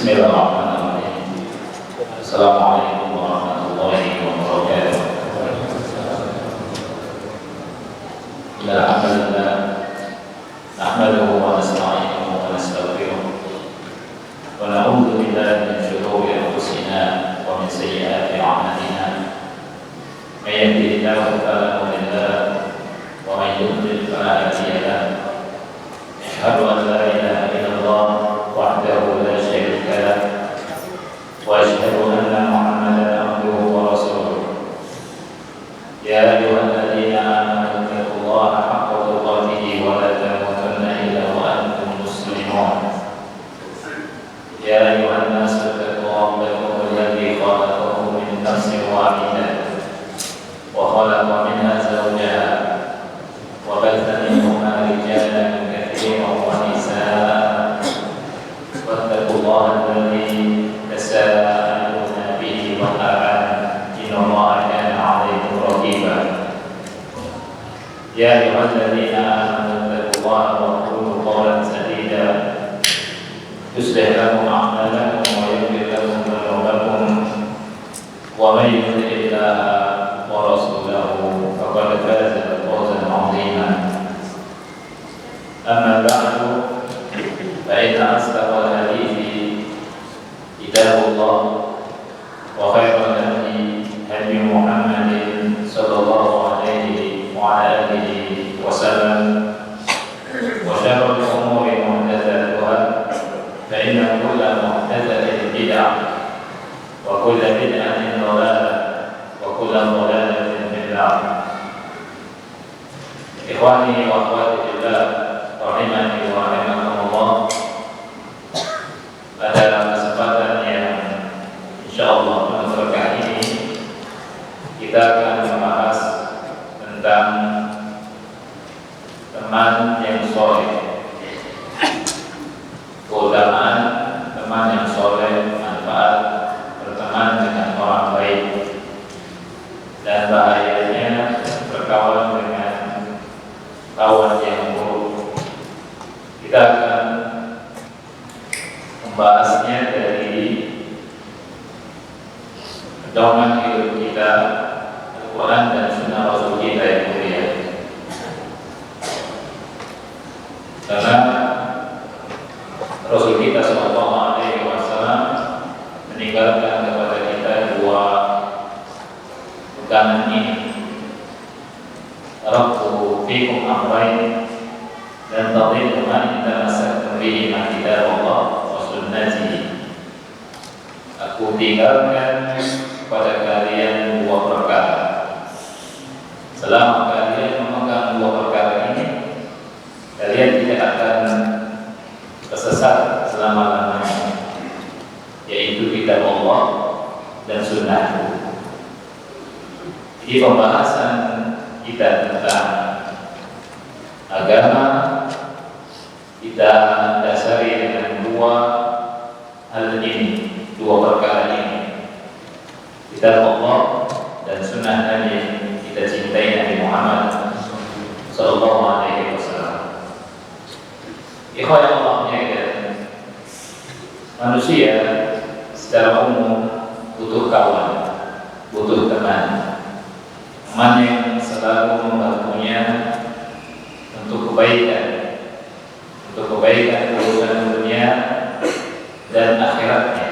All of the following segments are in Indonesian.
Bismillahirrahmanirrahim. Assalamualaikum warahmatullahi wabarakatuh. Alhamdulillah, nahmaduhu wa nasta'inuhu wa nastaghfiruh wa na'udzu billahi min shururi anfusina wa min sayyiati a'malina. May yahdihillahu fala mudilla lahu wa may yudlil fala hadiya lahu. Asyhadu an la ilaha illallah wahdahu la syarika lahu wa asyhadu anna Muhammadan abduhu wa rasuluh. Ya ayyuhalladzina amanu taqullaha haqqa tuqatih wa la tamutunna illa wa antum muslimun. Ya ayyuhan nasu taqu rabbakum alladzi khalaqakum min nafsin wahidah wa khalaqa minha zawjaha wa batha minhuma rijalan katsiran wa nisaa. Wattaqullaha alladzi tasaaluna bihi wal arham innallaha kana 'alaykum raqiba. Ya ayyuhalladzina amanu taqullaha wa qulu qawlan sadida yuslih lakum a'malakum wa yaghfir lakum dhunubakum wa may yuti'illaha wa rasulahu faqad faza fawzan 'azima. Amma ba'du, fa inna asdaqal hadithi kitabullah wa khairal hadi hadi Muhammadin sallallahu alaihi wa ala alihi wa sallam wa syarrul umuri muhdatsatuha fa inna kulla muhdatsatin bid'ah wa kulla bid'atin dhalalah wa kulla dhalalatin fil nar. Ikhwani wa akhwati fillah rahimani wa rahimakumullah. Pada kesempatan yang insyaallah penuh berkah ini kita akan membahas tentang teman yang soleh, keutamaan teman yang soleh, manfaat berteman dengan orang baik, dan bahayanya berkawan dengan kawan yang buruk. Kita akan membahasnya dari pedoman hidup kita, Al-Quran dan Sunnah Rasul kita yang mulia. Karena Rasul kita Sallallahu Alaihi Wasallam meninggalkan kepada kita dua pegangan ini. Rabbu fikum amrain dan tadillu man tamassaktum bihi ma kitabullah wa sunnati. Aku tinggalkan kepada kalian dua perkara. Selama kalian memegang dua perkara ini, kalian tidak akan tersesat selama-lamanya, yaitu kitab Allah dan sunnah. Jadi pembahasan kita tentang agama kita dasari dengan dua hal ini, dua perkara ini, kitab Allah dan sunnah Nabi kita cintai, Nabi Muhammad sallallahu alaihi wasallam. Ikhwan yang Allah muliakan, manusia secara umum butuh kawan, butuh teman yang selalu membantunya untuk kebaikan urusan dunia dan akhiratnya.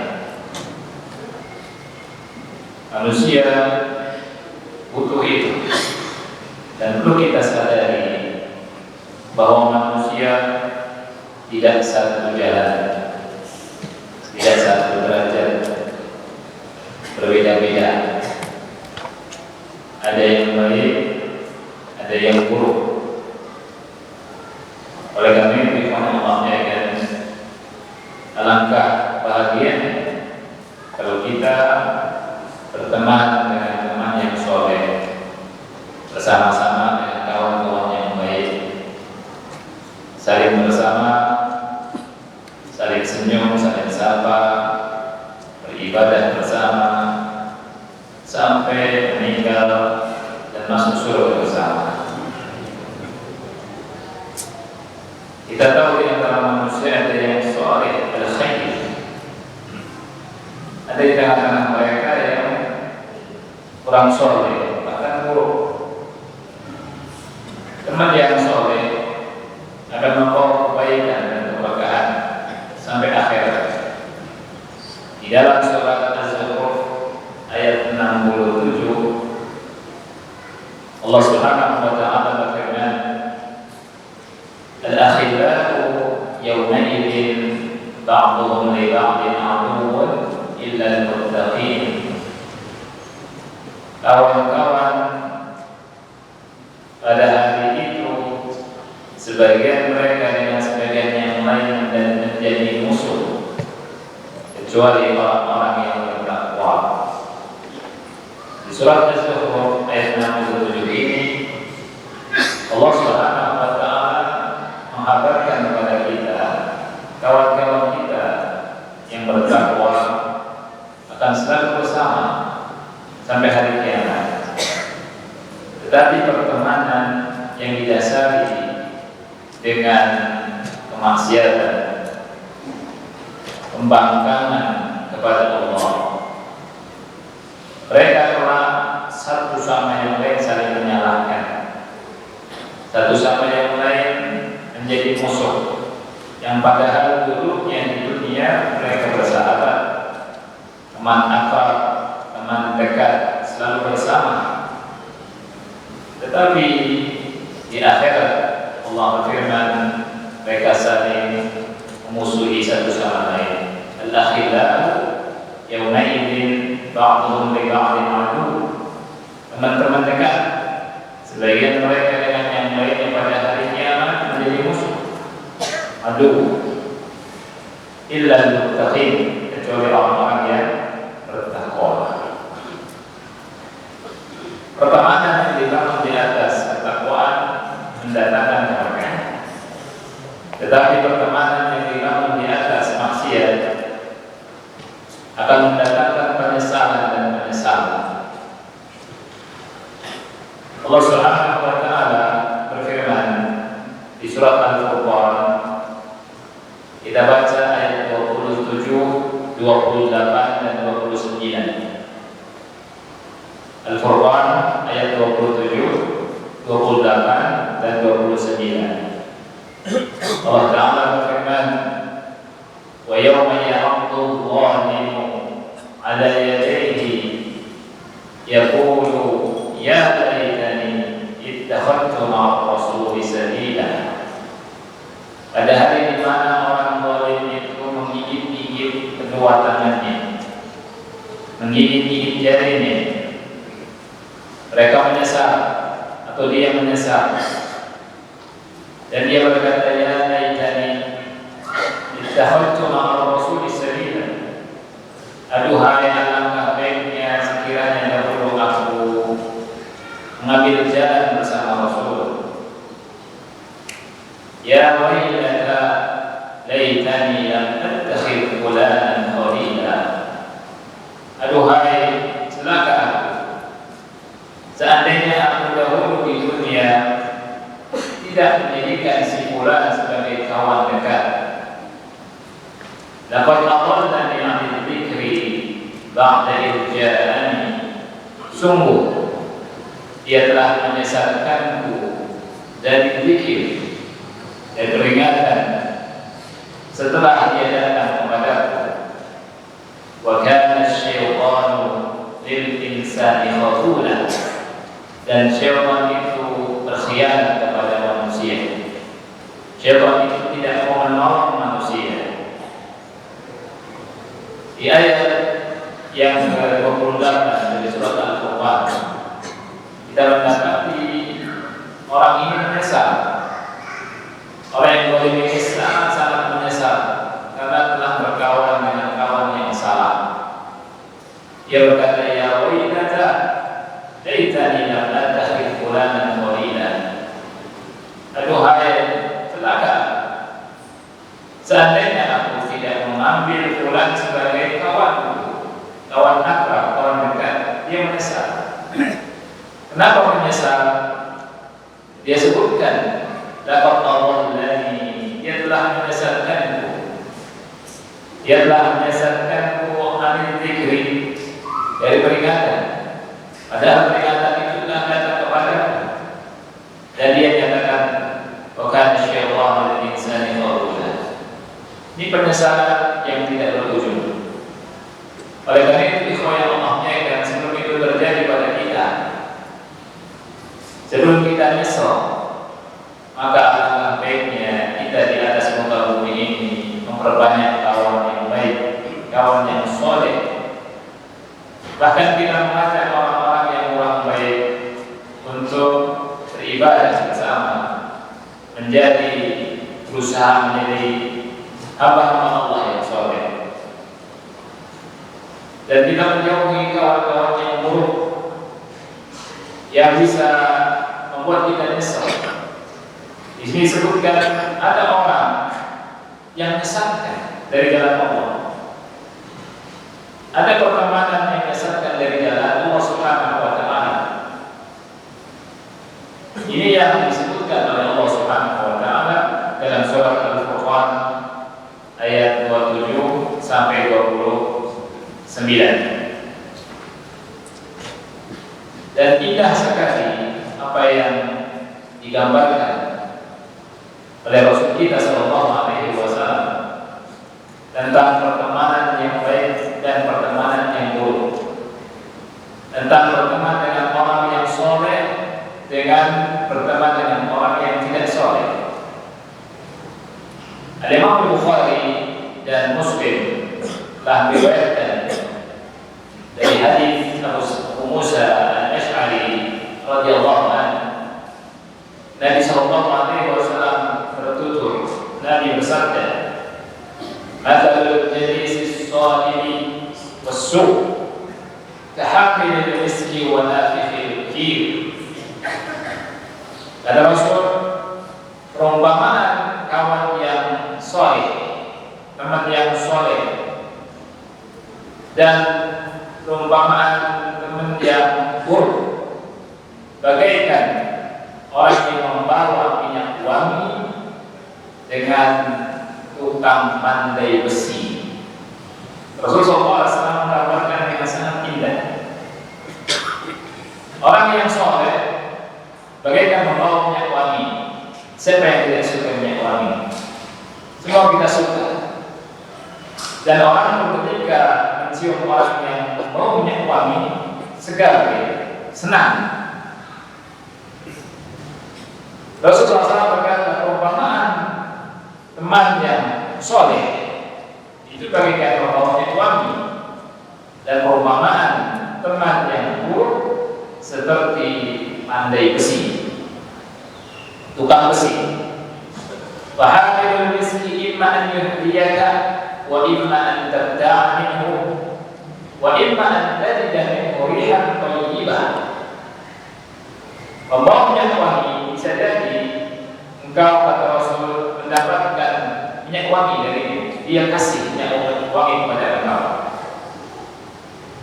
Manusia butuh itu, dan perlu kita sadari bahwa manusia tidak satu jalan, tidak satu derajat, berbeda-beda. Ada yang baik, ada yang buruk. Oleh karena itu, ikhwan Allah ya, alangkah bahagianya kalau kita berteman dengan teman yang soleh, bersama-sama dengan kawan-kawan yang baik, saling bersama, saling senyum, saling sapa, beribadah bersama sampai meninggal dan masuk surga bersama. Kita tahu di antara manusia ada yang soleh, al-khair, Ada di tengah-tengah mereka yang kurang soleh, bahkan buruk. Teman yang soleh akan membawa kebaikan dan keberkahan sampai akhirat. Di dalam surat Az-Zukhruf ayat 67, Allah Subhanahu wa taala berfirman, "Al-akhillau yawma'idin ba'duhum li ba'din 'aduwwun illa al-muttaqin." Kawan-kawan pada hari itu sebagian mereka dengan sebagian yang lain dan menjadi musuh kecuali orang-orang yang bertakwa. Di surat Az-Zukhruf ayat 67 ini Allah Subhanahu wa taala menghabarkan kepada kita, kawan-kawan kita yang bertakwa akan selalu bersama sampai hari kiamat. Tetapi pertemanan yang didasari dengan kemaksiatan, pembangkangan kepada Allah, mereka telah satu sama yang lain saling menyalahkan, satu sama yang lain menjadi musuh, yang padahal dulunya di dunia mereka bersahabat, teman akrab, teman dekat, selalu bersama. Tetapi di akhirat Allah berfirman, mereka saling memusuhi satu sama lain. Al-akhillau yawma'idin ba'duhum li ba'din 'aduwwun. Teman-teman dekat, sebagian mereka dengan yang lainnya pada hari kiamat menjadi musuh. Aduh, illa al-muttaqin, kecuali orang-orang yang bertakwa. Pertemanan yang dibangun di atas ketakwaan mendatangkan keberkahan. Tetapi pertemanan yang dibangun di atas maksiat akan mendatangkan penyesalan dan penyesalan. Allah Subhanahu wa taala berfirman di surat Al-Furqan, kita baca ayat 27, 28 dan 29. Al-Furqan ayat 27, 28 dan 29. Allah Ta'ala berfirman, "Wa yawma ya'addu adh-dhalimu 'ala yadayhi yaqulu ya laitani ittakhadtu ma'a rasuli sabila." Pada hari di mana orang zalim itu menggigit-gigit kedua tangannya, menggigit-gigit jarinya, mereka menyesal atau dia menyesal, dan dia berkata, ya laitani ittakhadtu ma'a rasuli sabila. Aduhai, alangkah baiknya sekiranya dahulu aku mengambil jalan bersama Rasul. Ya wailata laitani lam attakhidh fulanan khalila. Aduhai, celaka aku, seandainya aku dahulu di dunia tidak menjadikan si fulan sebagai kawan dekat. Laqad adallani 'anil dzikri ba'da idh ja'ani. Sungguh dia telah menyesatkanku dari zikir dan peringatan setelah dia datang kepadaku. Wa kana asy-syaitanu lil insani khazula. Dan syaitan itu berkhianat kepada manusia. Syaitan itu tidak mau menolong manusia. Di ayat yang ke-28 dari surat Al-Furqan, kita mendapati orang ini menyesal. Orang yang zalim ini sangat-sangat menyesal karena telah berkawan dengan kawan yang salah. Dia berkata, ya wailata laitani lam attakhidh fulanan khalila. Aduhai, celaka, seandainya aku tidak mengambil fulan sebagai kawan akrab, kawan dekat. Dia menyesal. Kenapa menyesal? Dia sebutkan, laqad adallani, dia telah menyesatkanku. Dia telah menyesatkanku 'anil dzikri, Dan dia nyatakan wakana syaitan lil insani khawula. Ini penyesalan yang tidak berujung. Oleh karena itu ikhwan yang Allah muliakan, sebelum itu terjadi pada kita, sebelum kita nyesal, maka alangkah baiknya kita di atas muka bumi ini memperbanyak kawan yang baik, kawan yang soleh. Bahkan kita mengajak orang-orang yang kurang baik untuk beribadah bersama, berusaha menjadi hamba-hamba Allah yang soleh. Dan kita menjauhi kawan-kawan yang buruk yang bisa membuat kita nyesal. Di sini disebutkan ada orang yang menyesatkan dari jalan Allah. Ada pertemanan yang menyesatkan dari jalan Allah Subhanahu wa taala. Ini yang disebutkan oleh Allah Subhanahu wa taala dalam surah Al-Furqan ayat 27 sampai 29. Dan indah sekali apa yang digambarkan oleh Rasul kita sallallahu alaihi wasallam tentang pertemanan yang baik dan pertemanan yang buruk, tentang berteman dengan orang yang soleh dengan berteman dengan orang yang tidak soleh. Al-Imam Bukhari dan Muslim telah meriwayatkan dari hadis Abu Musa Al-Asy'ari radhiyallahu anhu, Nabi sallallahu alaihi wasallam bertutur, Nabi bersabda, "Mathalul jalisis salimi was-su' kahamilil miski wa nafikhil kir." Kata Rasul, perumpamaan kawan yang soleh, teman yang soleh, dan perumpamaan teman yang buruk bagaikan orang yang membawa minyak wangi dengan tukang pandai besi. Rasulullah SAW menggambarkan dengan sangat indah. Orang yang soleh bagaikan membawa minyak wangi. Siapa yang tidak suka minyak wangi? Semua kita suka. Dan orang ketika mencium orang yang membawa minyak wangi, segar, senang. Rasulullah SAW berkata, perumpamaan teman yang soleh itu bagaikan membawa minyak wangi, dan perumpamaan teman yang buruk seperti pandai besi, tukang besi. Fahamilul miski imma an yuhdiyaka wa imma an tabta'a minhu wa imma an tajida minhu rihan thayyibah. Membawa minyak wangi bisa jadi engkau, kata Rasul, mendapatkan minyak wangi dari dia, kasih minyak wangi kepada engkau,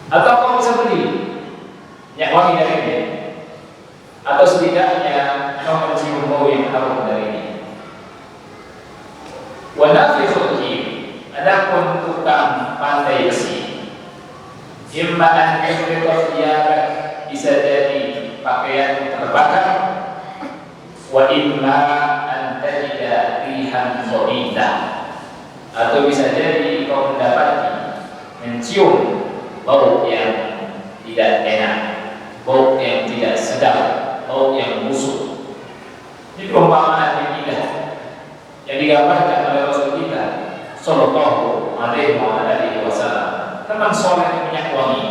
atau kau bisa beli minyak wangi dari dia, atau setidaknya kau mencium bau yang harum dari dia. Wa nafikhul kir, adapun tukang pandai besi, imma an yuhriqa thiyabak, bisa jadi pakaian terbakar, wa imma an tajida rihan khabithah, atau bisa jadi kau mendapati mencium bau yang tidak enak, bau yang tidak sedap, bau yang busuk. Ini perumpamaan yang indah yang digambarkan oleh Rasul kita sallallahu alaihi wasallam. Teman soleh minyak wangi,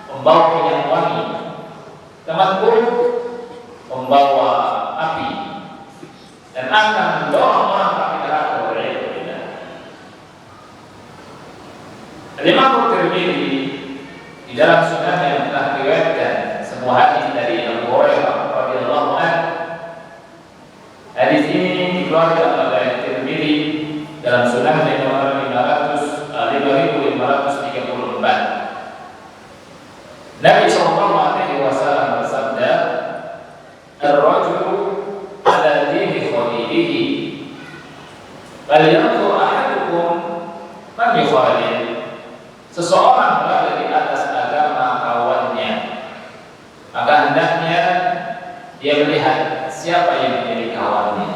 membawa minyak wangi. Teman buruk membawa api dan akan mendorong orang ke neraka. Al-Imam Tirmidzi di dalam sunan yang telah diriwayatkan sebuah hadis dari Abu Hurairah radhiyallahu anhu. Hadis ini dikeluarkan oleh Tirmidzi dalam sunan nomor 5534. Nabi sallallahu alaihi wasallam bersabda, "Ar-rajulu ala dini khalilihi, falyanzur ahadukum man yukhalil." Seseorang berada di atas agama kawannya, maka hendaknya dia melihat siapa siapa yang menjadi kawannya.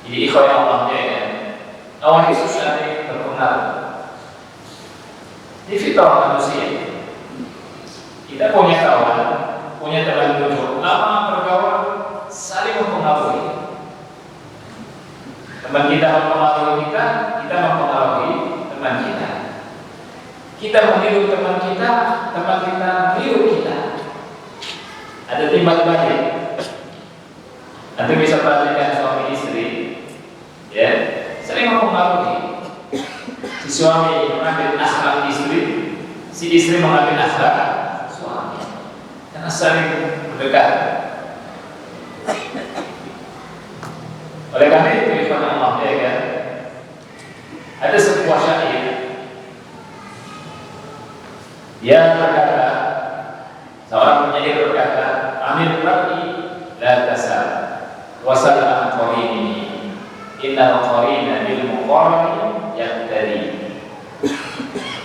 Jadi ikhwan Allah ya kan, kawan itu saling berpengaruh. Di fitrah manusia, kita punya kawan, punya teman duduk, lama berkawan, saling mempengaruhi. Teman kita mempengaruhi kita, kita mempengaruhi teman kita. Kita meniru teman kita meniru kita. Ada timbal balik. Nanti bisa perhatikan suami istri, ya, sering mempengaruhi. Si suami mengambil akhlak istri, si istri mengambil akhlak suami, karena saling berdekat. Oleh karena itu, ikhwan Allah ya kan, ada sebuah syair. Dia berkata, seorang penyair berkata, Amil Rabi la tasal wasal an qarini innal qarina bil muqarrani yaqtadi.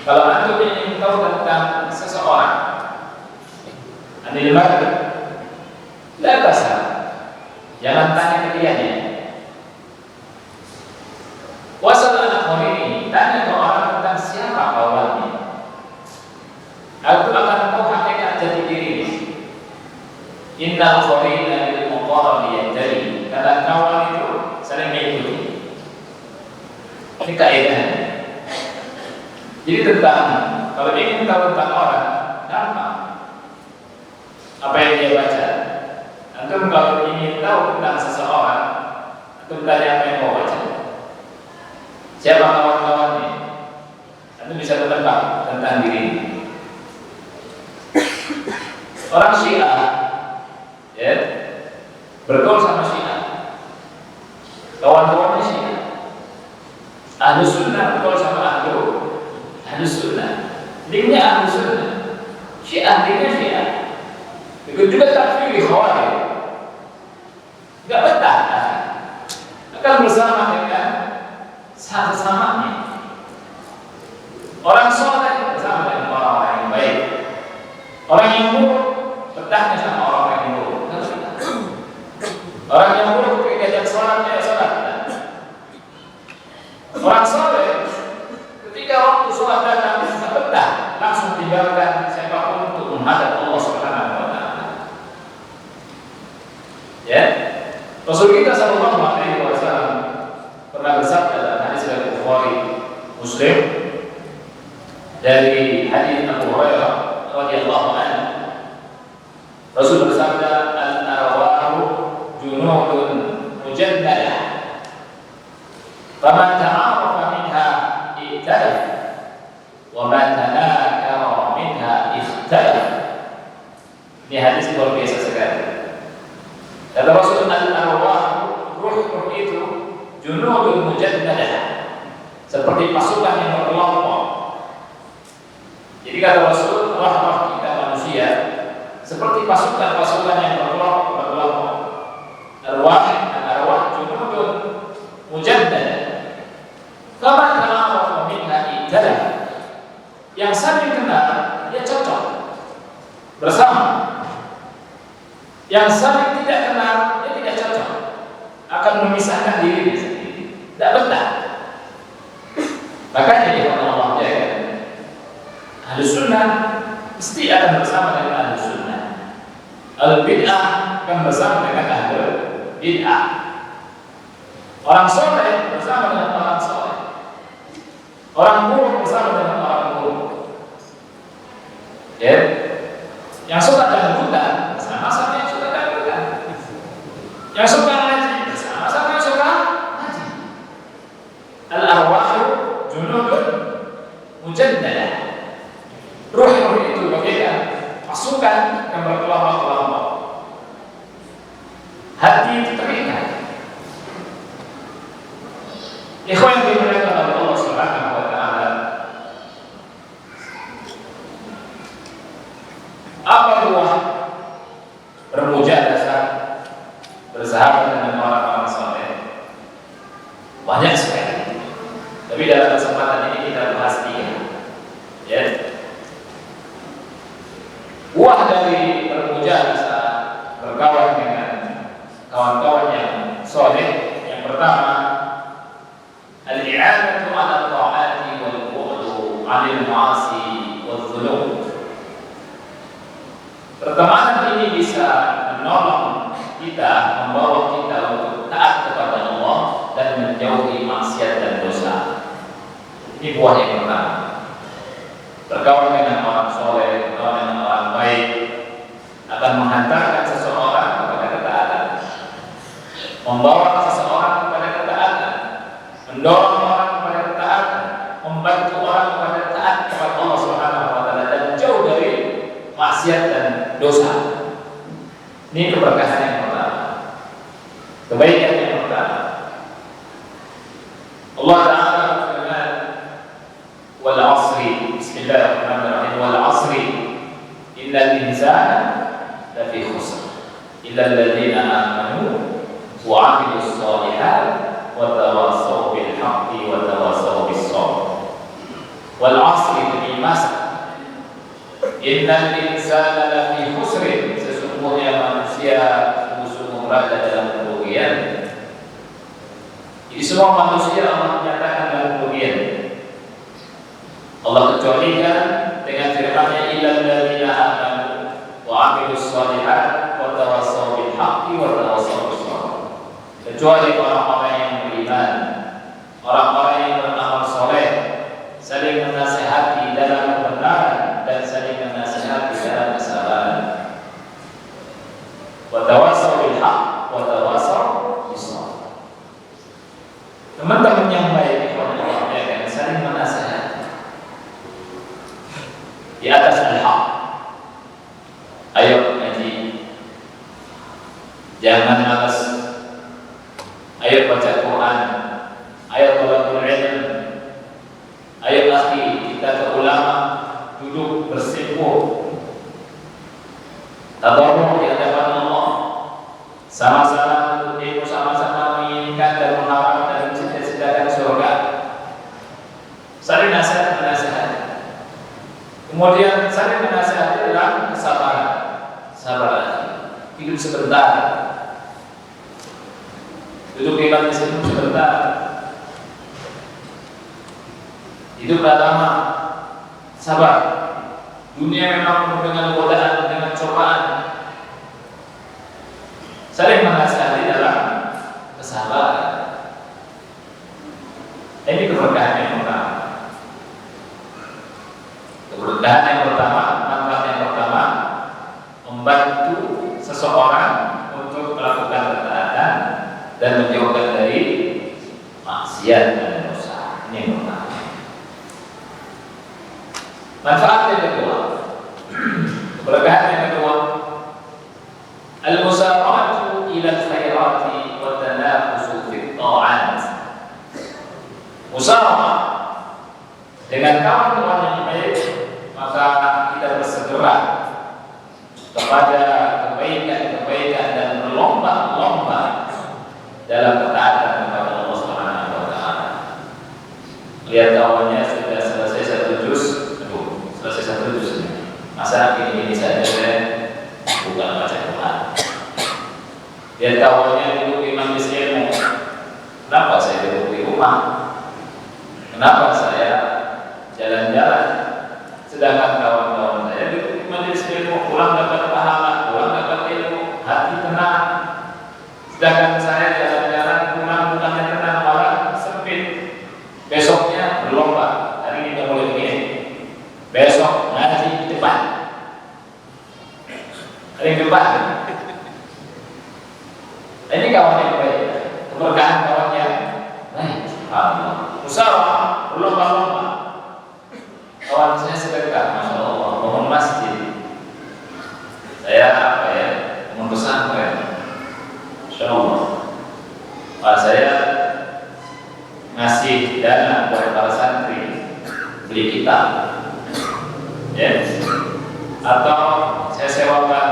Kalau antum ingin tahu tentang seseorang, Amil Rabi la tasal, jangan tanya ke dianya. Wasal an qarini, tanya ke orang tentang siapa kawannya. Aku akan tahu hakikat jati dirinya. Innal qarina bil muqarrani yaqtadi. Karena kawan itu saling mengikuti. Ini kaidah. Jadi tentang, kalau ingin tahu tentang orang, gampang. Apa yang dia baca. Antum kalau ingin tahu tentang seseorang, antum tanya apa yang mau baca. Siapa kawan-kawannya? Antum bisa menebak tentang dirinya. Orang Syiah, ya, bergaul sama Syiah, kawan-kawannya Syiah. Ahlu Sunnah bergaul sama ahlu Sunnah, linknya ahlu Sunnah. Syiah linknya Syiah. Begitu juga takfiri Khawarij, nggak betah, akan bersama dengan sama-samanya. Orang soleh bersama dengan orang-orang yang baik. Orang yang buruk betahnya sama orang yang buruk. Orang yang buruk ketika diajak sholat, ya sholat. Orang soleh ketika waktu sholat datang bisa betah, langsung tinggalkan siapapun untuk menghadap Allah Subhanahu wa Ta'ala. Ya, Rasul kita Sallallahu Alaihi Wasallam pernah bersabda dalam hadis dari Bukhari, Muslim, dari hadis Abu Hurairah radhiyallahu anhu. Rasul bersabda, al-arwahu junudun mujannadah, faman ta'arafa minha i'talaf, wa man tanakara minha ikhtalaf. Ini hadis luar biasa sekali. Kata Rasul, al-arwahu, ruh itu junudun mujannadah, seperti pasukan yang berkelompok. Jadi kata Rasul, roh-roh kita manusia seperti pasukan-pasukan yang berkelompok. Arwah junudun mujaddadah. Kama ta'arafa minha i'talaf. Yang saling kenal dia cocok bersama. Yang saling tidak kenal dia tidak cocok, akan memisahkan diri sendiri, tidak betah. Makanya dia Allah jaga. Ahlu Sunnah mesti akan bersama dengan Ahlu Sunnah. Al-bid'ah akan bersama dengan Ahlu bid'ah. Orang soleh bersama dengan orang soleh. Orang buruk bersama dengan orang buruk. Ya, yang suka dangdutan sama-sama yang suka dangdutan. Yang suka ngaji sama-sama yang suka ngaji. Al-arwahu junudun mujaddadah. Ruh itu bagaikan pasukan yang berkelompok-kelompok. Hati itu terikat. Ikhwan yang dimuliakan oleh Allah Subhanahu wa Ta'ala, apa buah bermujahadah, bersahabat dengan orang-orang saleh? Banyak sekali. Tapi dalam kesempatan ini kita bahas 3. Ya. Buah dari bermujahadah, berkawan dengan kawan-kawan soleh. Yang pertama, al-i'anatu 'ala ta'ati wal bu'du 'anil ma'asi wal dhunub. Pertemanan ini bisa menolong kita, membawa kita untuk taat kepada Allah dan menjauhi maksiat dan dosa. Ini buah yang pertama. Bergaul dengan orang soleh, bergaul dengan orang baik akan menghantarkan seseorang kepada ketaatan, membawa seseorang kepada ketaatan, mendorong orang kepada ketaatan, membantu orang kepada taat kepada Allah Subhanahu wa taala dan jauh dari maksiat dan dosa. Ini keberkahan yang pertama, kebaikan yang pertama. Allah Ta'ala berfirman, wal 'asri, bismillahirrahmanirrahim, wal 'asri innal insana lafi khusr illa alladziina aamanu wa 'amilus shalihat wa tawassaw bil haqqi wa tawassaw bis sabr. Wal 'asri, demi masa, innal insana lafi khusr, sesungguhnya manusia sungguh-sungguh berada dalam kerugian. Jadi semua manusia Allah menyatakan dalam kerugian. Allah kecualikan dengan firman-Nya, illal ladzina amanu wa 'amilus shalihat wa tawassaw bil haqqi wa tawassaw bis sabr. Kecuali orang-orang yang beriman, orang-orang yang beramal soleh, saling menasihati dalam kebenaran dan saling menasihati dalam kesabaran. Wa tawassaw bil haqq wa tawassaw bis sabr. Teman-teman yang baik akan saling menasihati di atas al-haq. Ayo ngaji, jangan malas. Ayo baca Quran, ayo thalabul ilm, ayo akhi kita ke ulama, duduk bersimpuh, tadarruh di hadapan Allah, sama-sama menuntut ilmu, sama-sama menginginkan dan mengharapkan dan cita-citakan surga. Saling nasihat menasihati. Kemudian saling menasihati dalam kesabaran. Sabar, hidup sebentar. Duduk di majlis ilmu sebentar. Hiduplah lama. Sabar. Dunia memang penuh dengan godaan, dengan cobaan. Saling menasihati dalam kesabaran. Ini keberkahan yang pertama. Keberkahan yang pertama, manfaat yang pertama, membantu seseorang untuk melakukan ketaatan dan menjauhkan dari maksiat dan dosa. Ini yang pertama. Manfaat yang kedua, keberkahan yang kedua, al-musara'atu ila al-khairati wa tanafusu fi ta'at. Musara'ah dengan kawan-kawan yang baik, maka kita bersegera kepada kebaikan-kebaikan dan berlomba-lomba dalam ketaatan kepada Allah Subhanahu wa taala. Lihat awalnya sudah selesai satu juz, selesai satu juz. Masa ini saja saya bukan baca Quran. Lihat awalnya duduk di majlis ilmu. Kenapa saya duduk di rumah? Kenapa saya jalan-jalan? Sedangkan kawan-kawan saya duduk di majlis ilmu, pulang dapat pahala, pulang dapat ilmu, hati tenang. Sedangkan saya jalan-jalan, pulang bukannya tenang, malah sempit. Besoknya berlomba, hari ini udah mulai begini, besok ngaji di depan, hari di depan. Ini kawan yang baik, keberkahan kawan yang baik. Musyawarah, berlomba-lomba. Kawan saya sedekah, masya Allah, bangun masjid. Saya bangun pesantren, masya Allah. Saya ngasih dana buat para santri beli kitab, ya. Atau saya sewakan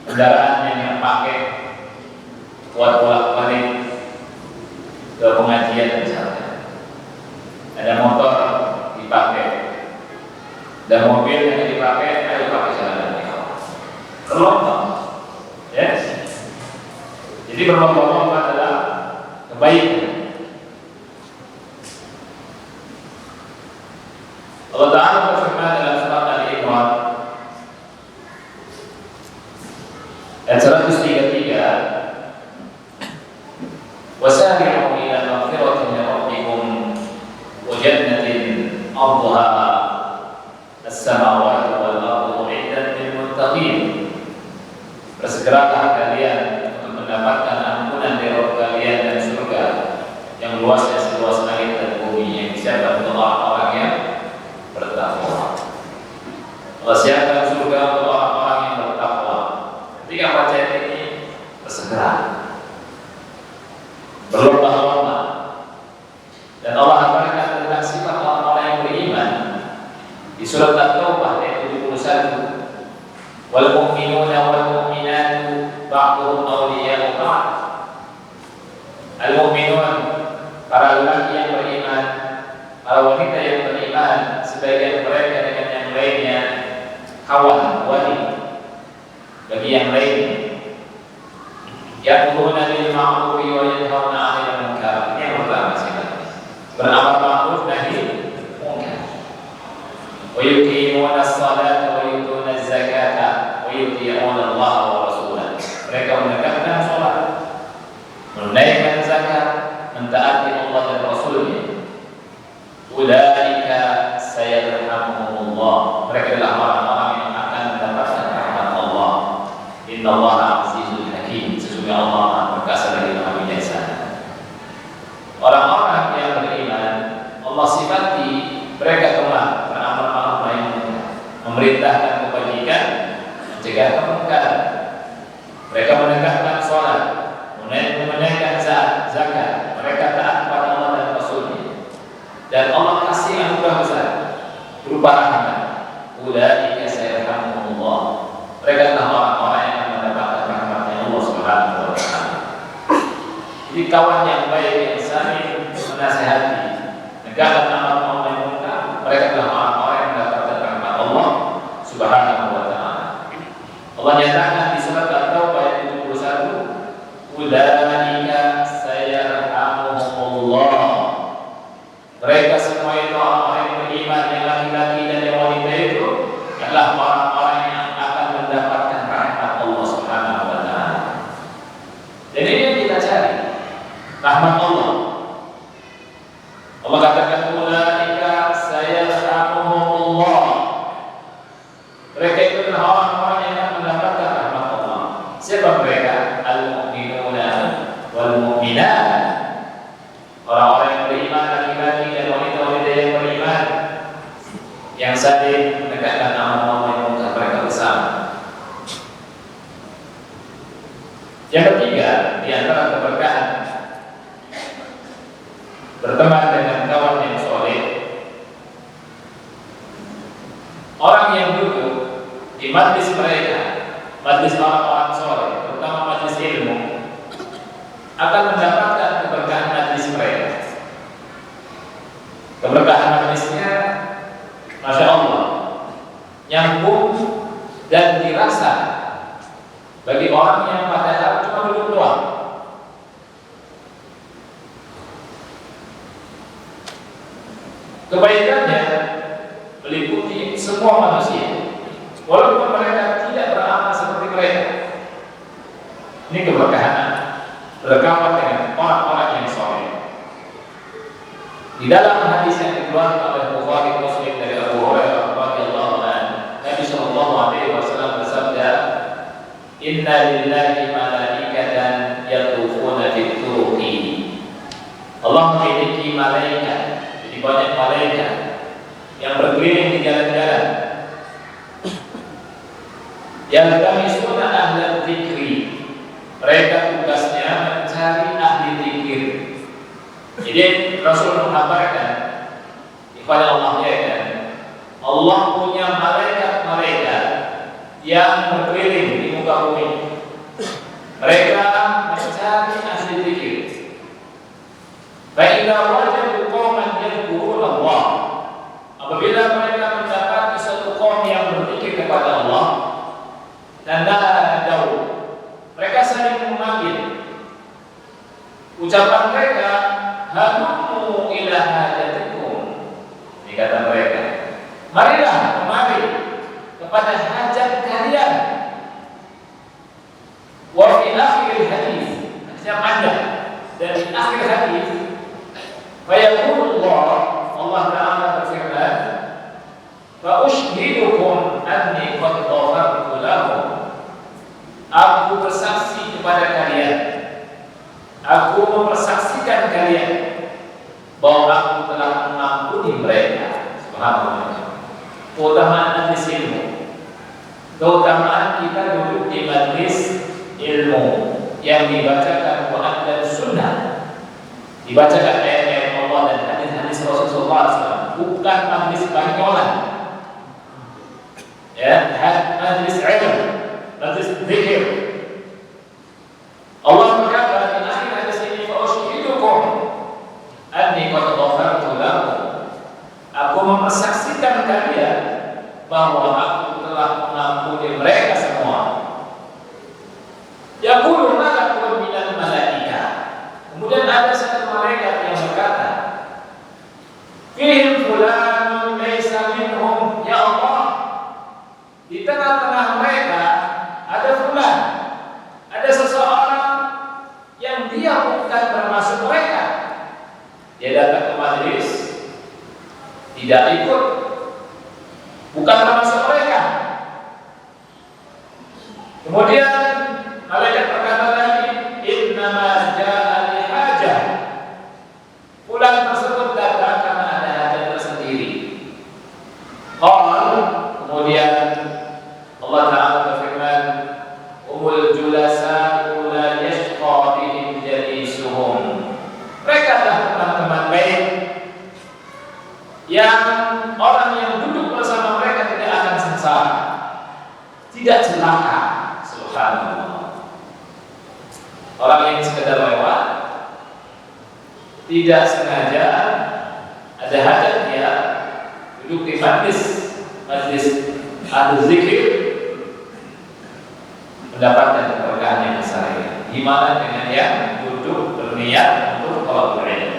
kendaraan yang pakai buat bolak-balik ke pengajian misalnya. Ada motor dipakai, ada mobil yang dipakai, ayo pakai jalan berlomba, ya. Jadi berlomba-lomba dalam kebaikan. Allah Ta'ala berfirman dalam surat Al-Imran ayat 133, "Wasari'u ila maghfiratin min rabbikum wa jannatin 'arduha as-samawati wal ardu u'iddat lil muttaqin." Bersegeralah kalian untuk mendapatkan ampunan dari Rabb kalian dan surga yang luasnya seluas langit dan bumi yang disiapkan untuk orang-orang yang bertakwa. Allah siapkan surga untuk orang-orang yang bertakwa. Ketika baca ini bersegera, berlomba-lomba, dan Allah abarkan tentang sifat orang-orang yang beriman di surat At-Taubah ayat 71. Wal mu'minuna wal mu'minatu ba'duhum awliya'u ba'd. Al-mu'minun, para lelaki yang beriman, para wanita yang beriman, sebagian mereka dengan yang lainnya kawan, wali bagi yang lainnya. Ya'muruna bil ma'rufi wa yanhauna 'anil munkar. Ini yang pertama sifat. Beramar ma'ruf nahi munkar. Wa yuqimuna as-salata wa yutuna az-zakata wa yuti'una Allah wa rasulahu. Mereka menegakkan salat, menunaikan zakat, mentaati Allah dan Rasulnya. Ulaika sayarhamuhumullah. Mereka adalah orang-orang yang akan mendapatkan rahmat Allah. Innallaha azizul hakim. Sesungguhnya Allah Maha perkasa lagi Maha bijaksana. Orang-orang yang beriman, Allah sifati mereka kelak beramal ma'ruf nahi munkar, memerintahkan kebajikan, mencegah kemungkaran. Mereka menegakkan salat, menunaikan zakat. Mereka taat kepada Allah dan Rasulnya. Dan Allah kasih anugerah besar berupa rahmat. Ulaika sayarhamuhumullah. Mereka adalah orang-orang yang akan mendapatkan rahmatnya Allah Subhanahu wa taala. Jadi kawan yang baik yang saling menasihati, negakkan amar ma'ruf nahi munkar, mereka adalah orang-orang yang mendapatkan rahmat Allah Subhanahu wa taala. Allah nyatakan di surat At-Taubah ayat 71, ulaika sayarhamuhumullah. Mereka semua itu orang-orang yang beriman, yang laki-laki dan yang wanita itu adalah orang-orang yang akan mendapatkan rahmat Allah Subhanahu wa taala. Jadi ini yang kita cari, rahmat Allah. Allah katakan ulaika sayarhamuhumullah. Mereka itu adalah orang-orang yang akan mendapatkan rahmat Allah. Siapa mereka? Al-mu'minuna wal mu'minat. Orang-orang yang beriman, laki-laki dan wanita-wanita yang beriman, yang saling menegakkan amar ma'ruf nahi munkar, mereka bersama. Yang ketiga, di antara keberkahan berteman dengan kawan yang soleh, orang yang duduk di majlis mereka, majlis orang-orang soleh, terutama majlis ilmu, akan mendapatkan keberkahan majlis mereka. Keberkahan majlisnya, Masya Allah, nyambung dan dirasa bagi orang yang padahal cuma duduk doang. Kebaikannya meliputi semua manusia, walaupun mereka tidak beramal seperti mereka. Ini keberkahan berkawan dengan orang-orang yang soleh. Di dalam hadis yang dikeluarkan oleh Bukhari Muslim dari Abu Hurairah radhiyallahu anhu, Nabi sallallahu alaihi wasallam bersabda, "Inna lillahi malaikatan yatufuna fit turuqi." Allah memiliki malaikat, jadi banyak malaikat yang berkeliling di jalan-jalan. Yaltamisuna ahla dzikri. Mereka tugasnya mencari ahli zikir. Jadi Rasul mengatakan kepada Allah, ya kan, Allah punya malaikat-malaikat yang berkeliling di muka bumi. Mereka mencari ahli zikir. Fa idza wajadu qauman yadhkuruna Allah. Apabila mereka mendapati satu kaum yang berzikir kepada Allah, dan mereka saling memanggil. Ucapan mereka, halumu ila hajatikum. Ini kata mereka, marilah kemari kepada hajat kalian. Wa fi akhir hadis, yang panjang, dan di akhir hadis, fayaqulullah, Allah Ta'ala berfirman, fa ushhidukum anni qad ghafartu lahum. Aku bersaksi kepada kalian, aku mempersaksikan kalian bahwa aku telah mengampuni mereka. Subhanallah. Keutamaan majlis ilmu, keutamaan kita duduk di majlis ilmu yang dibacakan Quran dan Sunnah, dibacakan ayat-ayat Allah dan hadis-hadis Rasulullah SAW, bukan majlis bangkolan, ya, majlis ilmu, majlis zikir. Allah berkata di akhir hadis ini, fa ushhidukum anni qad ghafartu lakum. Aku mempersaksikan kalian bahwa aku telah mengampuni mereka semua. Yaqulu malakun minal malaika. Kemudian ada satu malaikat yang berkata, fihim fulanun laysa minhum, ya Allah, di tengah-tengah mereka ada fulan, ada seseorang yang dia bukan termasuk mereka. Dia datang ke majelis, tidak ikut, bukan termasuk mereka. Kemudian malaikat berkata lagi, innama ja'a li hajah. Fulan tersebut datang karena ada hajat tersendiri. Kemudian Allah Ta'ala berfirman, umul julasa'u la yashqa bihim jalisuhum. Mereka adalah teman-teman baik yang orang yang duduk bersama mereka tidak akan sengsara, tidak celaka. Subhanallah. Orang yang sekedar lewat, tidak sengaja ada hajat dia duduk di majlis ahli zikir, mendapatkan keberkahan yang besar ini. Gimana dengan yang duduk berniat untuk thalabul ilm?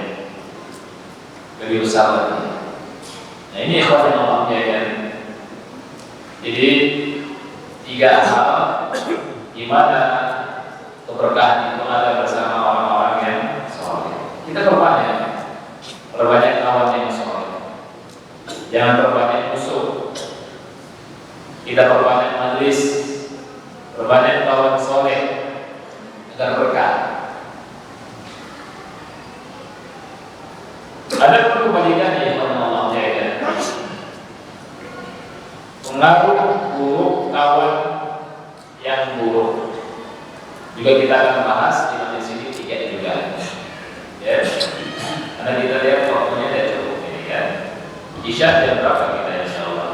Lebih besar lagi. Nah, ini ikhwan yang Allah muliakan. Jadi 3 hal gimana keberkahan itu ada bersama orang-orang yang saleh. Kita perbanyak kawan yang saleh. Jangan perbanyak musuh. Kita perbanyak majlis, perbanyak kawan saleh agar berkah. Ada kebalikan yang Allah jadikan. Pengaruh buruk kawan yang buruk juga kita akan bahas di majlis ini 3 juga, ya. Karena kita lihat waktunya tidak cukup ini kan. Isya jam berapa kita insyaallah?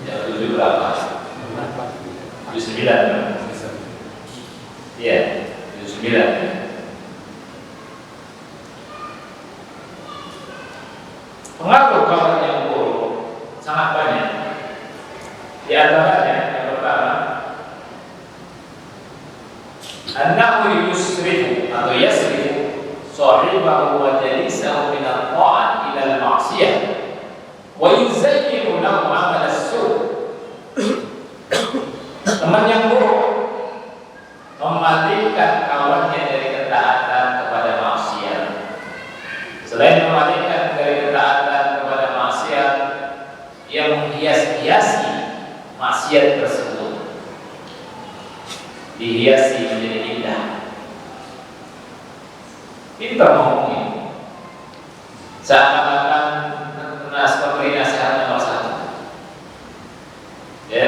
Jam 7 berapa? 7:09 kan? Iya, 7:09. Pengaruh kawan yang buruk sangat banyak. Di antaranya yang pertama, annahu yusrifu atau yasrifu sahibahu wa jalisahu min al-ta'at ila al-ma'siyah wa yuzayyinu lahu 'amal as-su'. Teman yang buruk memalingkan kawannya dari ketaatan kepada maksiat. Selain memalingkan dari ketaatan kepada maksiat, ia menghias-hiasi maksiat tersebut, dihiasi menjadi indah. Pintar ngomongin, seakan-akan memberi nasihat nomor 1. Ya,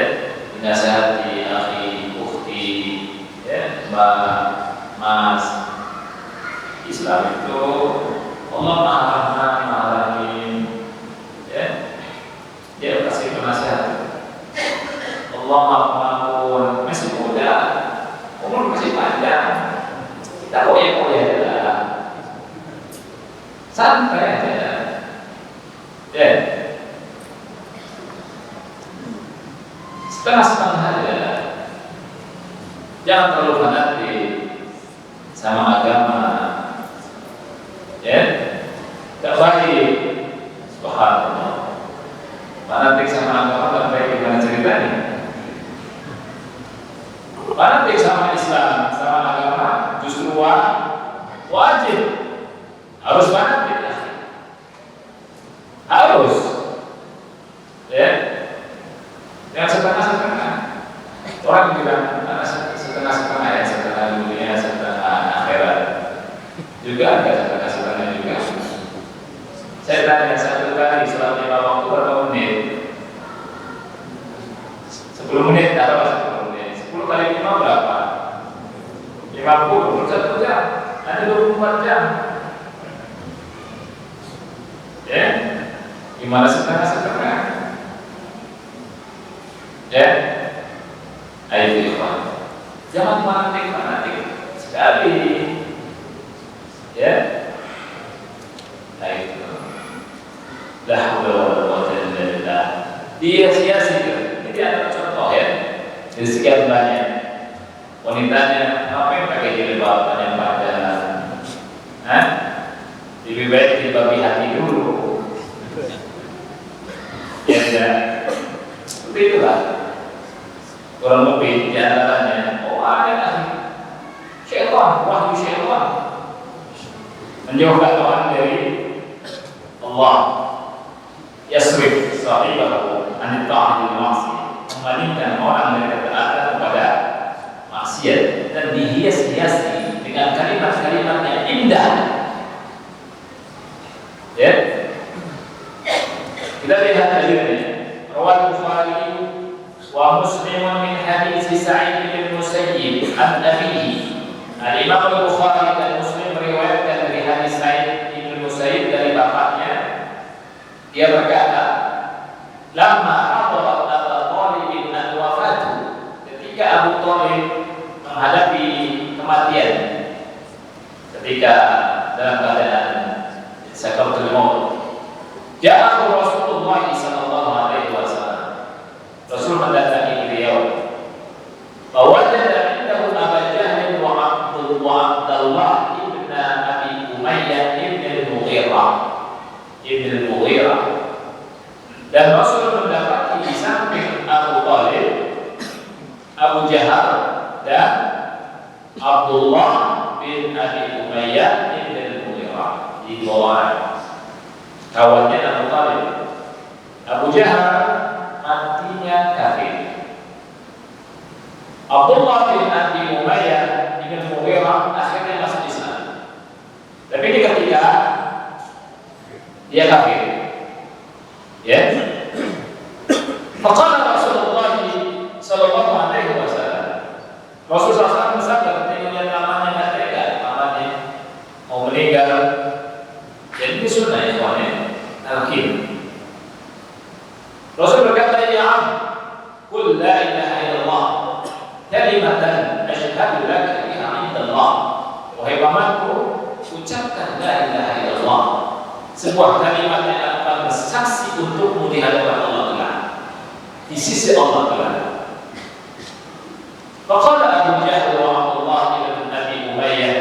dinasihati akhi, ukhti, ya, mbak, mas. Islam itu Allah Maha-Rahim, ya. Dia kasih nasihat. Allah Maha-Pengampun, masih muda, umur masih panjang, kita koyak-koyak aja, santai aja, ya. Setengah-setengah aja, jangan terlalu fanatik sama agama. baik. Subhanallah. Fanatik sama agama nggak baik, gimana ceritanya? Fanatik sama Islam, sama agama justru wajib. Harus fanatik. Harus. Ya. Yang setengah-setengah. Orang bilang setengah-setengah ya, setengah dunia, setengah akhirat. Juga ada setengah-setengah juga. Saya tanya satu kali selama 5 waktu berapa menit? 10 menit, taruh 10 menit. 10 kali 5 berapa? 50, 1 jam. Ada 24 jam. Ya? Gimana setengah-setengah? Ya? Ayo ikhwan. Jangan fanatik sekali. Ya? Ayo. La haula wala quwwata illa billah. Dia sia-sia. Ini ada contoh ya. Dari sekian banyak wanitanya ngapain pakai jilbab yang panjang? Hah? Lebih baik dibabi hati dulu. Ya tidak. Seperti itulah. Kurang lebih di antaranya. Oh ada lagi. Syaitan, wahyu syaitan. Menjauhkan orang dari Allah. Yasrif sahibahu an ta'atil ma'siyah, mengalihkan orang dari ketaatan kepada maksiat dan dihias-hiasi dengan kalimat-kalimat yang indah. Ya, kita lihat hadisnya. Rawal Bukhari wa Muslim min hadis Sa'id bin Musayyib an abihi. Al-Imam Bukhari dan Muslim meriwayatkan dari hadis Sa'id bin Musayyib dari bapaknya. Dia berkata, "Lamma hadarat Abu Thalib al-wafatu." Ketika Abu Thalib menghadapi kematian, ketika dalam keadaan sakaratul maut, ja'a Rasulullah sallallahu alaihi wasallam. Rasul mendatangi beliau. Fawajada indahu Abu Jahl wa Abdullah ibn Abi Umayyah ibn al-Mughirah. Dan Rasul mendapati di samping Abu Thalib, Abu Jahal dan Abdullah bin Abi Umayyah bin Al-Mughirah di bawah kawannya Abu Thalib. Abu Jahal matinya kafir. Abdullah bin Abi Umayyah bin Al-Mughirah akhirnya masuk Islam. Tapi ini ketika dia kafir. Ya. Faqala Rasulullah sallallahu alaihi wasallam. Rasulullah SAW bersabda ketika yang namanya enggak tega, namanya mau meninggal. Jadi itu sunnah ya kawan. Al-Qim. Rasul berkata, "Ya am, qul la ilaha illallah, kalimatan asyhadu laka biha 'inda Allah." Wahai pamanku, ucapkan la ilaha illallah, sebuah kalimat yang akan bersaksi untukmu di hadapan Allah Ta'ala, di sisi Allah Ta'ala. Faqala Abu Jahl wa Abdullah ibn Abi Umayyah,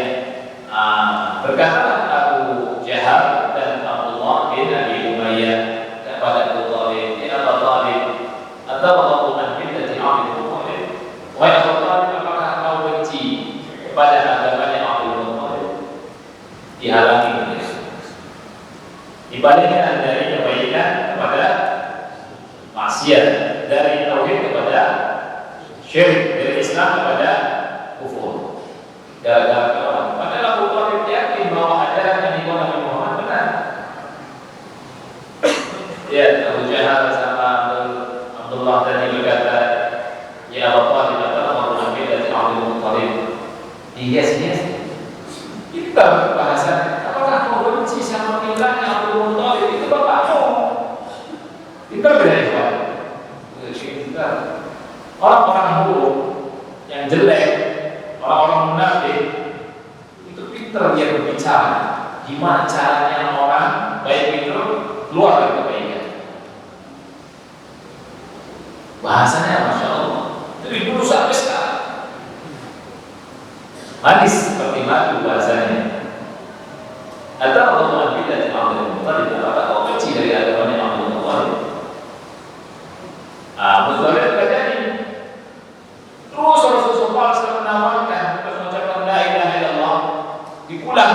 berkatalah Abu Jahal dan Abdullah bin Abi Umayyah kepada Abu Thalib, "Ya Abu Thalib, atawadhu an millati Abdul Muttalib." Wahai Abu Thalib, apakah kau benci kepada agamanya Abdul Muttalib? Dihalangi. Dibalikkan dari kebaikan kepada maksiat, dari tauhid kepada syirik, dari Islam kepada kufur. Gara-gara orang. Padahal Abu Thalib yakin bahwa ajaran yang dibawa Nabi Muhammad benar. Ya, Abu Jahal sama Abdullah tadi berkata, "Ya Abu Thalib, atawadhu an millati Abdul Muttalib." Dihias-hias. Itu bahasa. Apakah kau benci sama milahnya Abdul Muttalib? Itu bapakmu. Pintar beda ya, Pak. Pintar. Orang-orang buruk yang jelek, orang-orang munafik, itu pintar dia berbicara. Gimana caranya orang baik itu keluar dari kebaikan. Bahasanya Masya Allah. Dari dulu sampai sekarang. Manis seperti madu bahasanya. Atau Allah bilang Abdul Muttalib, apakah kau benci dari agamanya Abdul Muttalib? Muttalib terjadi. Terus Rasulullah SAW menawarkan untuk mengucapkan la ilaha illallah, diulang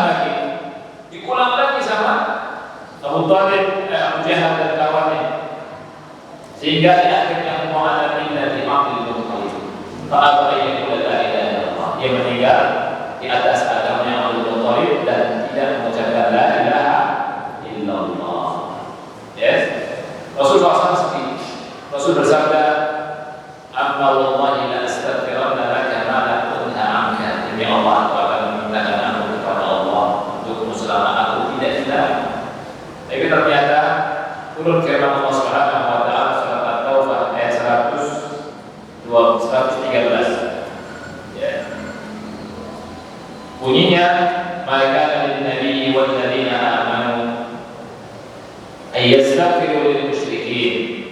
lagi sama Abu Talib, Abu Jahal dan kawannya, sehingga di akhirnya mu'ala millati Abdul Muttalib. Fa'aba yaqulu la ilaha illallah, dia meninggal di atas agamanya Abdul Muttalib dan tidak mengucapkan la ilaha illallah. Yes. Rasulullah SAW Rasul bersabda, amma wallahi la astaghfiranna laka ma la unha anka. Demi Allah, aku akan memintakan ampun kepada Allah untukmu selama aku tidak hilang. Tapi ternyata turun firman Allah Subhanahu wa taala surat At-Taubah ayat 113. Ya. Bunyinya, maka lin nabiyyi wal ladzina amanu ay yastaghfiru lil musyrikin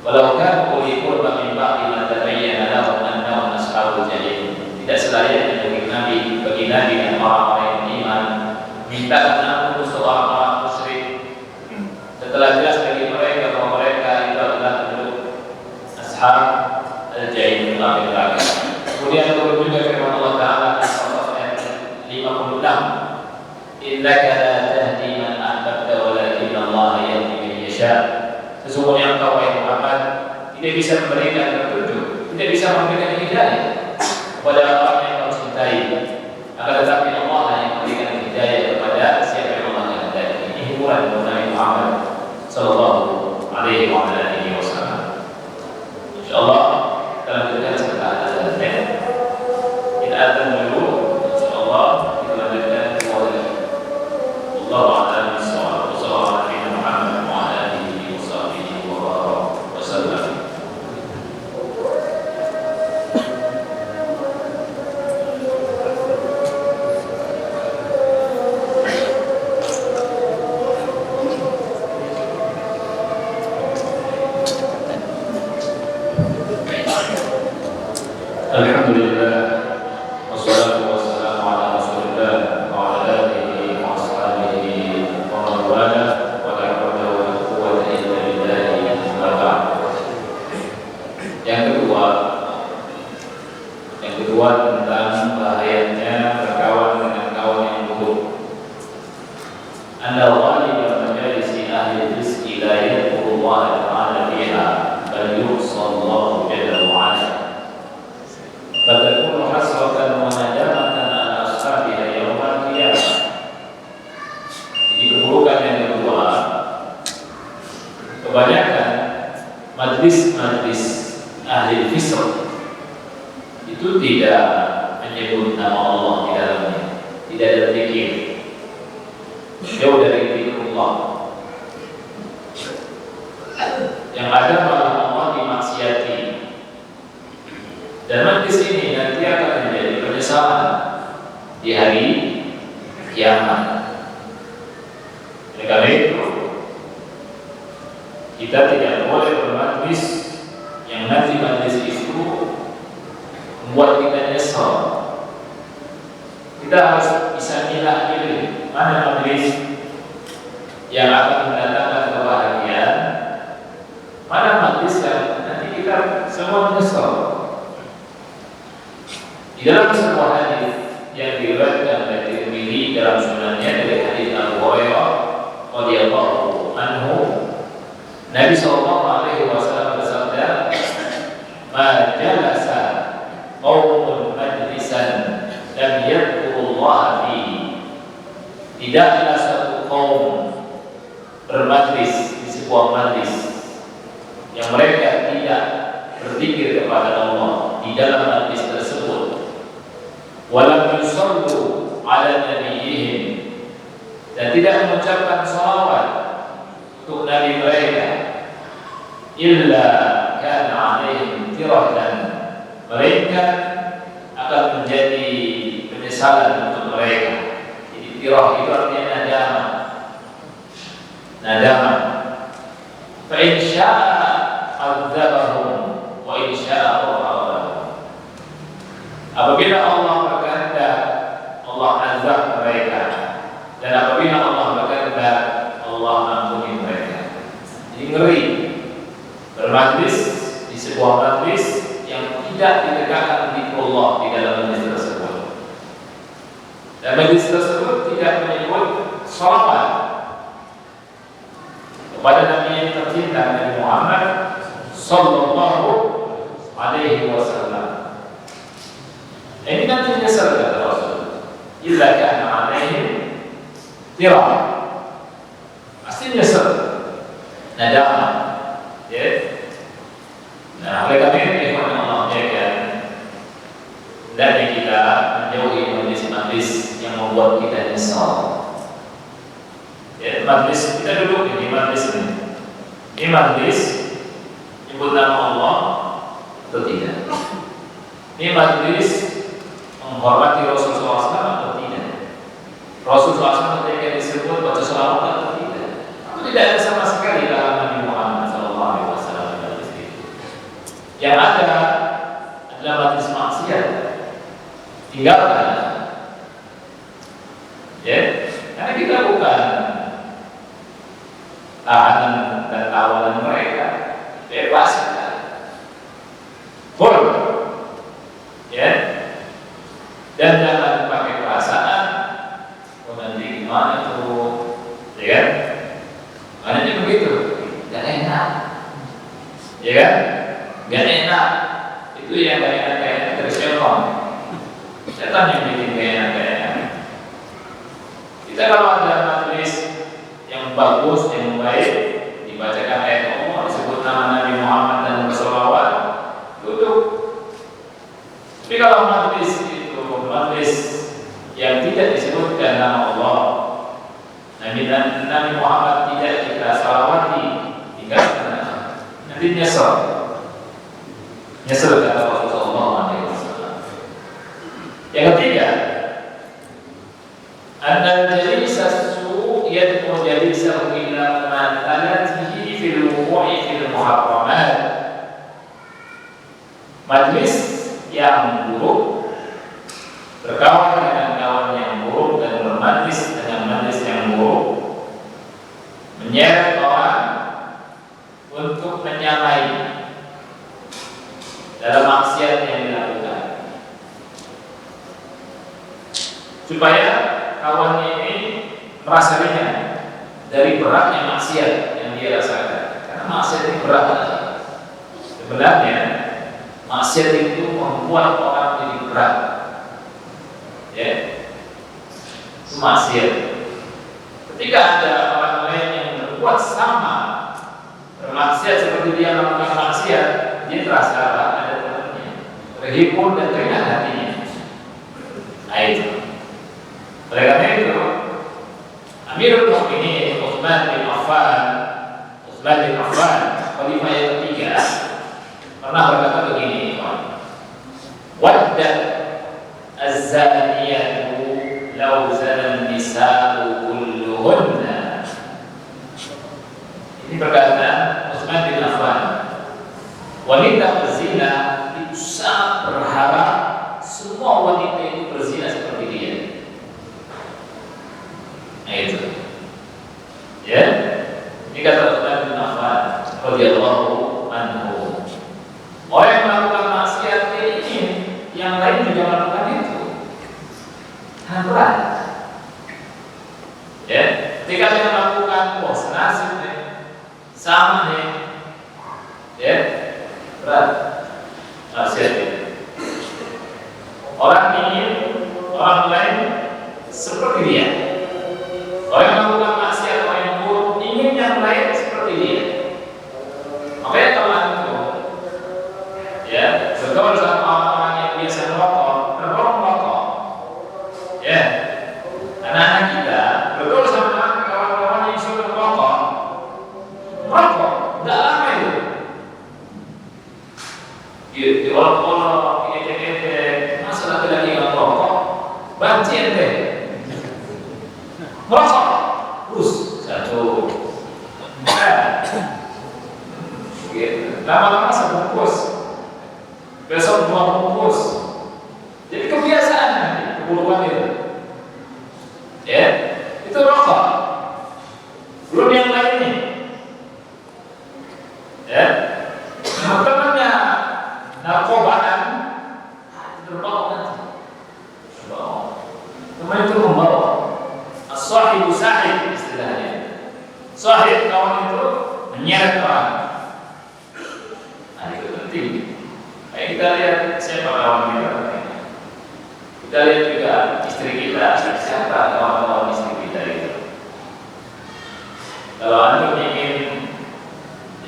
walau kanu uli qurba min ba'di ma tabayyana lahum annahum ashabul jahim. Tidak selayaknya bagi Nabi dan orang-orang yang beriman minta ampun untuk orang-orang musyrik setelah jelas bagi mereka bahwa mereka itu adalah penduduk ashab al-jahim, neraka. Kemudian turun juga firman Allah Taala ayat 56, innaka la tahdi man ahbabta walakin Allah yahdi man yasha. Sesungguhnya engkau wahai Muhammad tidak bisa memberikan petunjuk, tidak bisa memberikan hidayah kepada orang yang kau cintai, akan tetapi Allah yang memberikan hidayah kepada siapa yang Allah kehendaki. Ini hiburan Nabi Muhammad sallallahu alaihi wasallam. Insyaallah dalam keadaan setelah azan kita akan dulu, insyaallah kita lanjutkan kembali. Allahu a'lam bishawab. Sallallahu alaihi Muhammad wa ala alihi wa sahbihi wa sallam. Alhamdulillah, wassalatu wassalamu ala Rasulillah wa ala alihi wa ashabihi wa man wala wa la hawla wa la quwwata illa billahi wa ba'd. Yang kedua tentang bahayanya berkawan dengan kawan yang buruk. Anna ghaliba majalisi ahli rizqi la yadhkuru Allah ta'ala fiha bal yusallahu jalla wa ala. Fatakunu hasratan wa nadamatan ala ashabiha yawmal qiyamah. Jadi keburukan yang kedua, kebanyakan majlis-majlis ahli fisq itu tidak menyebut nama Allah di dalamnya, tidak ada zikir, jauh dari zikrullah. Yang ada malah Allah dimaksiati. Dan majlis ini nanti akan menjadi penyesalan di hari kiamat. Oleh karena itu, kita tidak boleh bermajlis yang nanti majlis itu membuat kita nyesal. Kita harus bisa milah-milih mana majlis yang akan mendatangkan kebahagiaan, mana majlis yang nanti kita semua menyesal. Di dalam sebuah hadis yang diriwayatkan oleh Tirmidzi dalam sunannya dari hadis Abu Hurairah radhiyallahu anhu, Nabi sallallahu alaihi wasallam bersabda, "Ma jalasa qaumun majlisan lam yadhkurullaha fihi." Tidaklah satu kaum bermajlis di sebuah majlis yang mereka tidak berzikir kepada Allah di dalam majlis tersebut. Walam yusallu ala nabiyihim, dan tidak mengucapkan salawat untuk nabi mereka, illa kana alaihim tiratan, mereka akan menjadi penyesalan untuk mereka. Jadi tirah itu artinya nadamah. Fa in syaa'a adzabahum wa in syaa'a ghafara. Apabila Allah berkehendak, Allah azab mereka, dan apabila Allah berkehendak, ngeri bermajlis di sebuah majlis yang tidak ditegakkan zikrullah di dalam majlis tersebut, dan majlis tersebut tidak menyebut sholawat kepada Nabi yang tercinta Nabi Muhammad sallallahu alaihi wasallam. Ini nanti menyesal kata Rasul, illa kana alaihim tirah, pasti menyesal, nadama, ya. Nah, oleh karena itu ikhwan Allah menjaga hendaknya kita menjauhi majlis-majlis yang membuat kita nyesal. Ya, majlis kita duduk di majlis ini. Ini majlis nyebut nama Allah atau tidak? Ini majlis menghormati Rasulullah SAW atau tidak? Rasulullah SAW ketika disebut baca salawat atau tidak? Itu tidak ada sama sekali dalam Nabi Muhammad SAW. Yang ada adalah majlis maksiat, tinggalkan. Ya, karena kita bukan tahanan dan tawanan mereka, bebas kita. Full. Ya. Dan jangan pakai perasaan, nanti gimana itu, ya kan? Makanya begitu, gak enak, ya kan? Gak enak, itu yang gak enak dari setan. Setan yang bikin gak enak. Kita kalau ada majlis yang bagus, yang baik, dibacakan ayat Allah, disebut nama Nabi Muhammad dan bersolawat, duduk. Tapi kalau majlis itu majlis yang tidak disebutkan nama Allah, Nabi Muhammad tidak kita salawati, tinggalkan, nanti nyesel kata Rasulullah SAW. Yang ketiga, al-jalis as-su' yad'u jalisahu ila mathalatihi fil wuqu'i fil muharramat. Majlis yang buruk berkawan dengan kawan yang buruk dan bermajlis dengan majlis yang buruk menyeret orang untuk menyamai dalam maksiat yang dilakukan, supaya kawannya ini merasa ringan dari beratnya maksiat yang dia rasakan. Karena maksiat ini berat. Sebenarnya maksiat itu membuat orang jadi berat. Ya, itu maksiat. Ketika ada orang lain yang berbuat sama bermaksiat seperti dia melakukan maksiat, dia terasa ada temannya, terhibur dan teringat hatinya. Nah itu. Oleh karena itu, Amirul Mukminin Utsman bin Affan, khalifah yang ketiga, pernah berkata begini, waddat az-zaniyatu law zana an-nisa'u kulluhunna. Ini perkataan Utsman bin Affan. Wanita berzina itu sangat berharap semua wanita itu berzina seperti dia. Nah itu, ya. Ini kata Utsman bin Affan radhiyallahu anhu. Orang yang melakukan maksiat ini, yang lain juga melakukan itu. Berat. Ya, ketika dia melakukan senasib nih, sama nih, ya. Berat maksiat itu. Orang ingin orang lain seperti dia. Orang yang melakukan maksiat, orang yang buruk ingin yang lain seperti dia. Makanya kalau itu, ya, bergaul sama orang-orang yang biasa merokok, merokok, ya. Anak-anak kita bergaul sama kawan-kawan yang suka merokok, tidak lama itu. Di olok-olok, ejek-ejek, masa laki-laki yang merokok, banci ente, merokok, terus satu, lama-lama sebungkus, besok 2 bungkus, jadi kebiasaan nanti keburukan itu, ya, itu rokok. Belum yang lain nih, sahibu sahib istilahnya. Sahib kawan itu menyeret orang. Nah, itu penting. Kayak kita lihat siapa kawan kita. Kita lihat juga istri kita, siapa kawan-kawan istri kita itu. Kalau antum ingin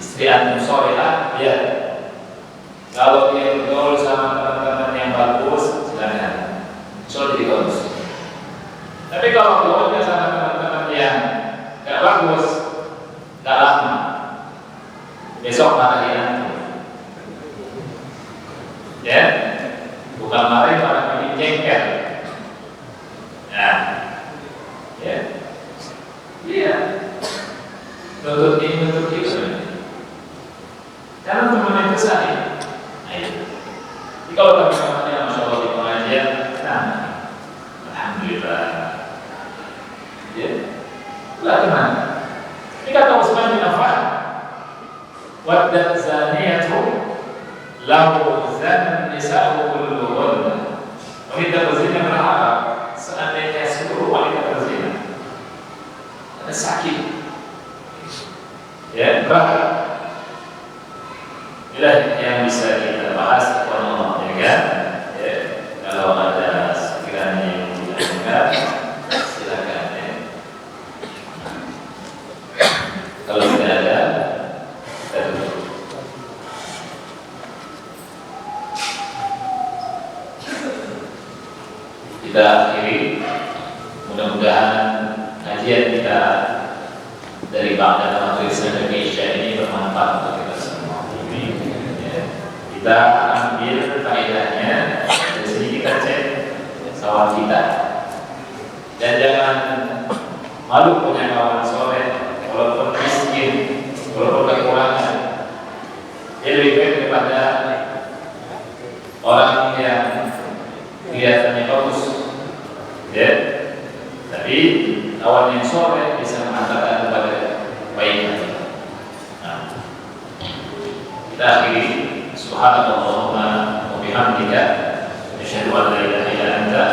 istri antum solehah, ya. Kalau dia bergaul sama teman-teman yang bagus, silakan. So jadi bagus. Tapi kalau gaulnya sama teman-teman yang gak bagus, gak lama, besok marahin antum. Ya, bukan marahin, malah bikin jengkel. Nah, ya, iya. Nuntut ini, nuntut itu. Karena teman itu sahih. Jadi kalau teman-temannya Masya Allah di pengajian, nah, alhamdulillah. Ya, lah teman. Ini kata Utsman bin Affan, waddat zaniyatu lahu zan nisa'u kulluhunna. Wanita berzina berharap seandainya seluruh wanita berzina. Ada sakit. Ya, berharap. Inilah yang bisa kita bahas Allah, ya kan? Ya, kalau ada sekiranya yang tidak dengar, silakan ya. Kalau tidak ada, kita tutup. Kita akhiri. Mudah-mudahan kajian kita dari Ba'da Maghrib sampai Isya ini bermanfaat untuk kita semua. Kita ambil faedahnya. Dari sini kita cek kawan kita. Dan jangan malu punya kawan soleh, walaupun miskin, walaupun kekurangan. Dia lebih baik daripada orang yang kelihatannya bagus. Ya, tapi kawan yang soleh bisa mengatakan kepada baiknya. Nah, kita akhiri. Subhanallahumma wa bihamdika asyhadu an la ilaha illa anta